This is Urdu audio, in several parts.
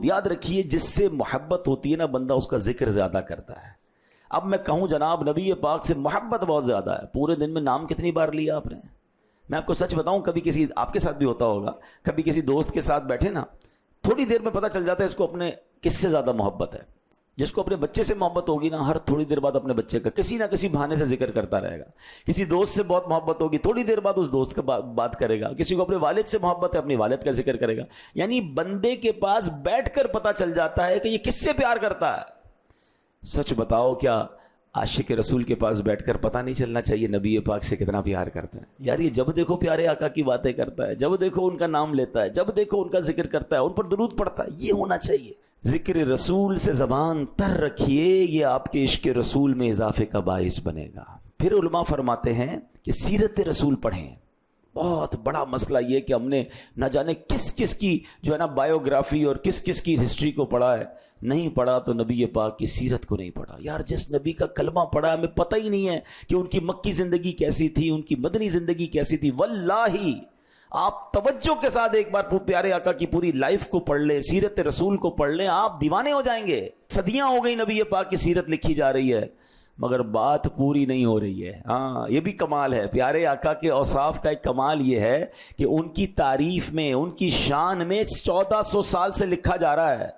یاد رکھیے جس سے محبت ہوتی ہے نا بندہ اس کا ذکر زیادہ کرتا ہے. اب میں کہوں جناب نبی پاک سے محبت بہت زیادہ ہے, پورے دن میں نام کتنی بار لیا آپ نے؟ میں آپ کو سچ بتاؤں, کبھی کسی آپ کے ساتھ بھی ہوتا ہوگا, کبھی کسی دوست کے ساتھ بیٹھے نا, تھوڑی دیر میں پتہ چل جاتا ہے اس کو اپنے کس سے زیادہ محبت ہے. جس کو اپنے بچے سے محبت ہوگی نا, ہر تھوڑی دیر بعد اپنے بچے کا کسی نہ کسی بہانے سے ذکر کرتا رہے گا. کسی دوست سے بہت محبت ہوگی, تھوڑی دیر بعد اس دوست کا بات کرے گا. کسی کو اپنے والد سے محبت ہے, اپنی والد کا ذکر کرے گا. یعنی بندے کے پاس بیٹھ کر پتہ چل جاتا ہے کہ یہ کس سے پیار کرتا ہے. سچ بتاؤ, کیا عاشق رسول کے پاس بیٹھ کر پتہ نہیں چلنا چاہیے نبی پاک سے کتنا پیار کرتا ہے؟ یار یہ جب دیکھو پیارے آقا کی باتیں کرتا ہے, جب دیکھو ان کا نام لیتا ہے, جب دیکھو ان کا ذکر کرتا ہے, ان پر درود پڑھتا ہے. یہ ہونا چاہیے. ذکر رسول سے زبان تر رکھیے, یہ آپ کے عشق رسول میں اضافے کا باعث بنے گا. پھر علماء فرماتے ہیں کہ سیرت رسول پڑھیں. بہت بڑا مسئلہ یہ کہ ہم نے نہ جانے کس کس کی جو ہے نا بایوگرافی اور کس کس کی ہسٹری کو پڑھا ہے. نہیں پڑھا تو نبی پاک کی سیرت کو نہیں پڑھا. یار جس نبی کا کلمہ پڑھا ہے, ہمیں پتہ ہی نہیں ہے کہ ان کی مکی زندگی کیسی تھی, ان کی مدنی زندگی کیسی تھی. واللہ آپ توجہ کے ساتھ ایک بار پیارے آقا کی پوری لائف کو پڑھ لیں, سیرت رسول کو پڑھ لیں, آپ دیوانے ہو جائیں گے. صدیاں ہو گئی نبی پاک کی سیرت لکھی جا رہی ہے مگر بات پوری نہیں ہو رہی ہے. ہاں یہ بھی کمال ہے. پیارے آقا کے اوصاف کا ایک کمال یہ ہے کہ ان کی تعریف میں, ان کی شان میں 1400 سال سے لکھا جا رہا ہے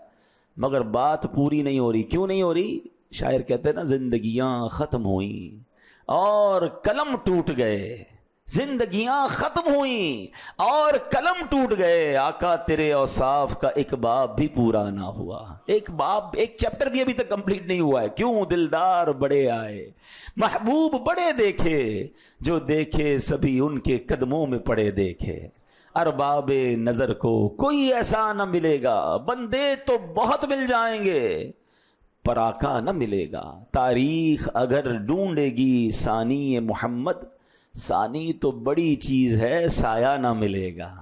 مگر بات پوری نہیں ہو رہی. کیوں نہیں ہو رہی؟ شاعر کہتے ہیں نا, زندگیاں ختم ہوئیں اور قلم ٹوٹ گئے. زندگیاں ختم ہوئیں اور قلم ٹوٹ گئے. آقا تیرے اوصاف کا ایک باب بھی پورا نہ ہوا. ایک باب, ایک چیپٹر بھی ابھی تک کمپلیٹ نہیں ہوا ہے. کیوں؟ دلدار بڑے آئے, محبوب بڑے دیکھے, جو دیکھے سبھی ان کے قدموں میں پڑے دیکھے. ارباب نظر کو کوئی ایسا نہ ملے گا, بندے تو بہت مل جائیں گے پر آقا نہ ملے گا. تاریخ اگر ڈھونڈے گی ثانی محمد, ثانی تو بڑی چیز ہے, سایہ نہ ملے گا.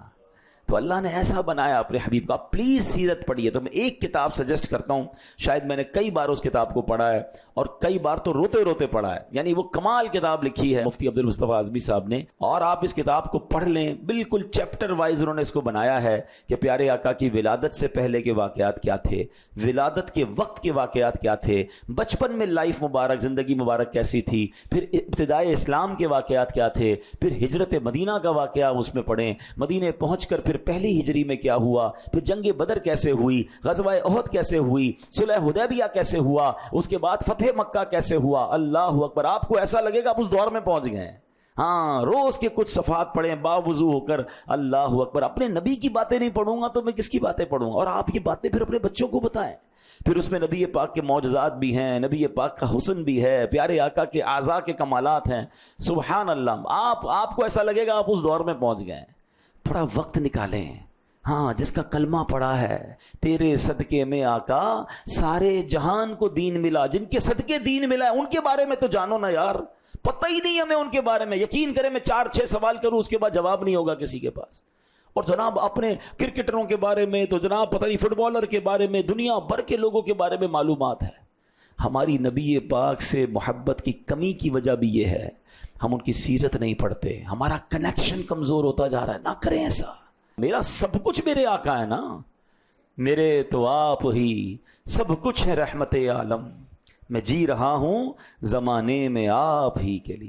تو اللہ نے ایسا بنایا اپنے حبیب کا. پلیز سیرت پڑھیے. تو میں ایک کتاب سجیسٹ کرتا ہوں, شاید میں نے کئی بار اس کتاب کو پڑھا ہے اور کئی بار تو روتے روتے پڑھا ہے. یعنی وہ کمال کتاب لکھی ہے مفتی عبد المصطفیٰ اعظمی صاحب نے, اور آپ اس کتاب کو پڑھ لیں. بالکل چیپٹر وائز انہوں نے اس کو بنایا ہے کہ پیارے آقا کی ولادت سے پہلے کے واقعات کیا تھے, ولادت کے وقت کے واقعات کیا تھے, بچپن میں لائف مبارک, زندگی مبارک کیسی تھی, پھر ابتدائے اسلام کے واقعات کیا تھے, پھر ہجرت مدینہ کا واقعہ اس میں پڑھیں, مدینہ پہنچ کر پھر پہلی ہجری میں کیا ہوا, پھر جنگ بدر کیسے ہوئی, غزوہ احد کیسے ہوئی, صلح حدیبیہ کیسے ہوا, اس کے بعد فتح مکہ کیسے ہوا. اللہ اکبر. آپ کو ایسا لگے گا آپ اس دور میں پہنچ گئے ہیں. ہاں روز کے کچھ صفحات پڑھیں باوضو ہو کر. اللہ اکبر. اپنے نبی کی باتیں نہیں پڑھوں گا تو میں کس کی باتیں پڑھوں گا؟ اور آپ یہ باتیں پھر اپنے بچوں کو بتائیں. پھر اس میں نبی پاک کے معجزات بھی ہیں, نبی پاک کا حسن بھی ہے, پیارے آقا کے اعضاء کے کمالات ہیں. سبحان اللہ. آپ کو ایسا لگے گا آپ اس دور میں پہنچ گئے ہیں. تھوڑا وقت نکالیں. ہاں جس کا کلمہ پڑا ہے, تیرے صدقے میں آقا سارے جہان کو دین ملا, جن کے صدقے دین ملا ہے ان کے بارے میں تو جانو نا یار. پتہ ہی نہیں ہمیں ان کے بارے میں. یقین کریں میں 4-6 سوال کروں اس کے بعد جواب نہیں ہوگا کسی کے پاس. اور جناب اپنے کرکٹروں کے بارے میں تو جناب پتہ نہیں, فٹ بالر کے بارے میں, دنیا بھر کے لوگوں کے بارے میں معلومات ہے. ہماری نبی پاک سے محبت کی کمی کی وجہ بھی یہ ہے, ہم ان کی سیرت نہیں پڑھتے, ہمارا کنیکشن کمزور ہوتا جا رہا ہے. نہ کریں ایسا. میرا سب کچھ میرے آقا ہے نا, میرے تو آپ ہی سب کچھ ہے رحمت عالم. میں جی رہا ہوں زمانے میں آپ ہی کے لیے.